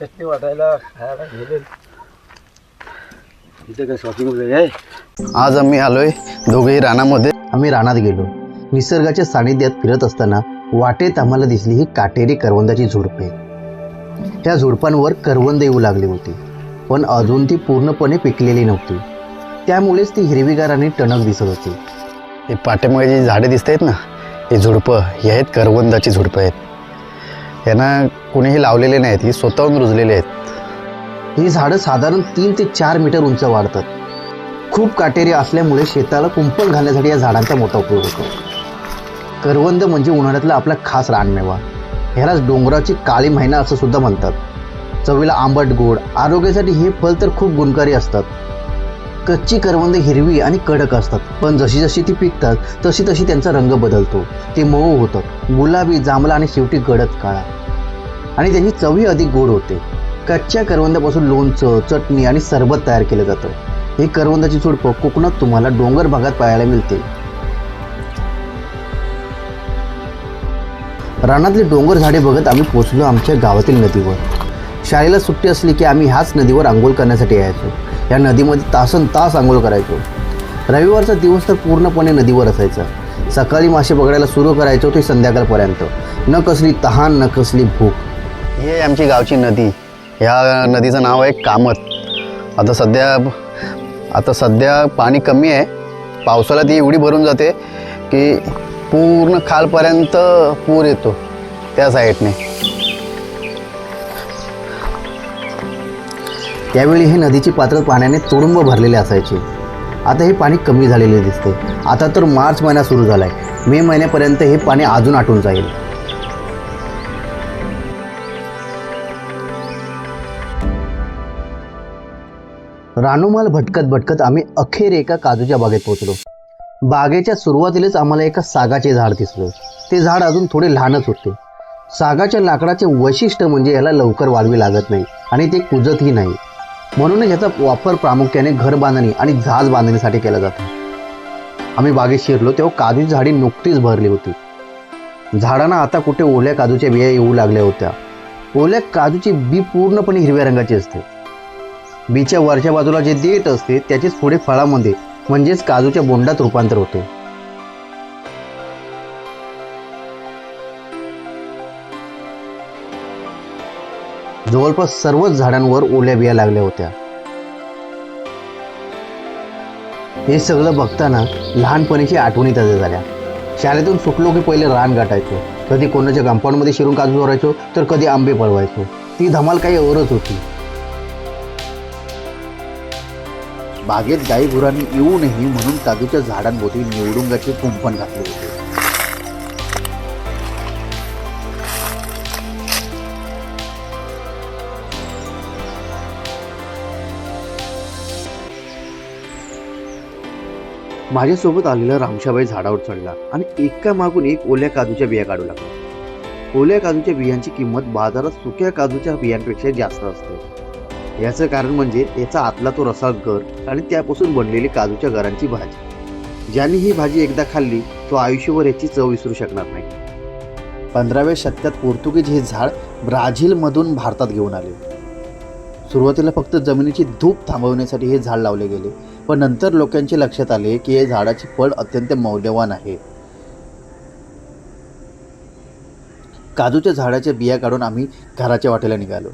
चटणी वाटायला खायला गेले इथे काय शॉपिंग वगैरे आहे. आज आम्ही आलोय दोघेही रानामध्ये. आम्ही रानात गेलो. निसर्गाच्या सानिध्यात फिरत असताना वाटेत आम्हाला दिसली ही काटेरी करवंदाची झुडपे. त्या झुडपांवर करवंद येऊ लागली होती, पण अजून ती पूर्णपणे पिकलेली नव्हती. त्यामुळेच ती हिरवीगार आणि टणक दिसत होती. हे पाठीमागे जी झाडे दिसत आहेत ना, ही झुडपं ही आहेत करवंदाची झुडपं आहेत. यांना कोणीही लावलेले नाहीत, ही स्वतःहून रुजलेले आहेत. ही झाडं साधारण 3 ते 4 मीटर उंच वाढतात. खूप काटेरी असल्यामुळे शेताला कुंपण घालण्यासाठी या झाडांचा मोठा उपयोग होतो. करवंद म्हणजे उन्हाळ्यातला आपला खास रानमेवा. ह्यालाच डोंगराची काळी महिना असं सुद्धा म्हणतात. चवीला आंबट गोड, आरोग्यासाठी हे फळ तर खूप गुणकारी असतात. कच्ची करवंद हिरवी आणि कडक असतात, पण जशी जशी ती पिकतात तशी तशी त्यांचा रंग बदलतो. ते मऊ होतात, गुलाबी, जांभळा आणि शेवटी गडद काळा, आणि त्याची चवही अधिक गोड होते. कच्च्या करवंदापासून लोणचं, चटणी आणि सरबत तयार केलं जातं. ही करवंदाची झुडपं कोकणात तुम्हाला डोंगर भागात पाहायला मिळते. रानातली डोंगर झाडे बघत आम्ही पोचलो आमच्या गावातील नदीवर. शाळेला सुट्टी असली की आम्ही ह्याच नदीवर आंघोळ करण्यासाठी यायचो. या नदीमध्ये तासनतास आंघोळ करायचो. रविवारचा दिवस तर पूर्णपणे नदीवर असायचा. सकाळी मासे पकडायला सुरू करायचो ते संध्याकाळपर्यंत. न कसली तहान, न कसली भूक. ही आहे आमची गावची नदी. ह्या नदीचं नाव आहे कामत. आता सध्या पाणी कमी आहे. पावसाला ती एवढी भरून जाते की पूर्ण खालपर्यंत पूर येतो त्या साईडने. त्यावेळी हे नदीची पात्र पाण्याने तुडुंब भरलेले असायचे. आता हे पाणी कमी झालेले दिसते. आता तर मार्च महिना सुरू झाला आहे. मे महिन्यापर्यंत हे पाणी अजून आटून जाईल. रानोमाल भटकत भटकत आम्ही अखेर एका काजूच्या बागेत पोहोचलो. बागेच्या सुरुवातीलाच आम्हाला एका सागाचे झाड दिसलं. ते झाड अजून थोडे लहानच होते. सागाच्या लाकडाचे वैशिष्ट्य म्हणजे याला लवकर वाळवी लागत नाही आणि ते कुजतही नाही. म्हणूनच याचा वापर प्रामुख्याने घर बांधणी आणि झाज बांधणीसाठी केला जातो. आम्ही बागेत शिरलो तेव्हा काजूची झाडी नुकतीच भरली होती. झाडांना आता कुठे ओल्या काजूच्या बिया येऊ लागल्या होत्या. ओल्या काजूची बी पूर्णपणे हिरव्या रंगाची असते. बीच्या वरच्या बाजूला जे देठ असते त्याचेच पुढे फळामध्ये म्हणजेच काजूच्या बोंडात रूपांतर होते. जवळपास सर्वच झाडांवर ओल्या बिया लागल्या होत्या. हे सगळं बघताना लहानपणीची आठवणी ताज्या झाल्या. शाळेतून सुटलो की पहिले रान गाठायचो. कधी कोणाच्या कंपाऊंडमध्ये शिरून काजू चोरायचो तर कधी आंबे पळवायचो. ती धमाल काही औरच होती. बागेत गाई गुरांनी येऊ नये म्हणून काजूच्या झाडांभोवती निवडुंगाचे कुंपण घातले होते. माझ्यासोबत आलेला रामशाबाई झाडावर चढला आणि एका मागून एक ओल्या काजूच्या बिया काढू लागला. ओल्या काजूच्या बियांची किंमत बाजारात सुक्या काजूच्या बियांपेक्षा जास्त असते. याचं कारण म्हणजे याचा आतला तो रसाळ गर आणि त्यापासून बनलेली काजूच्या गरांची भाजी. ज्यांनी ही भाजी एकदा खाल्ली तो आयुष्यभर याची चव विसरू शकणार नाही. 15व्या शतकात पोर्तुगीज हे झाड ब्राझीलमधून भारतात घेऊन आले. सुरुवातीला फक्त जमिनीची धूप थांबवण्यासाठी हे झाड लावले गेले, पण नंतर लोकांच्या लक्षात आले की हे झाडाचे फळ अत्यंत मौल्यवान आहे. काजूच्या झाडाच्या बिया काढून आम्ही घराच्या वाटेला निघालो.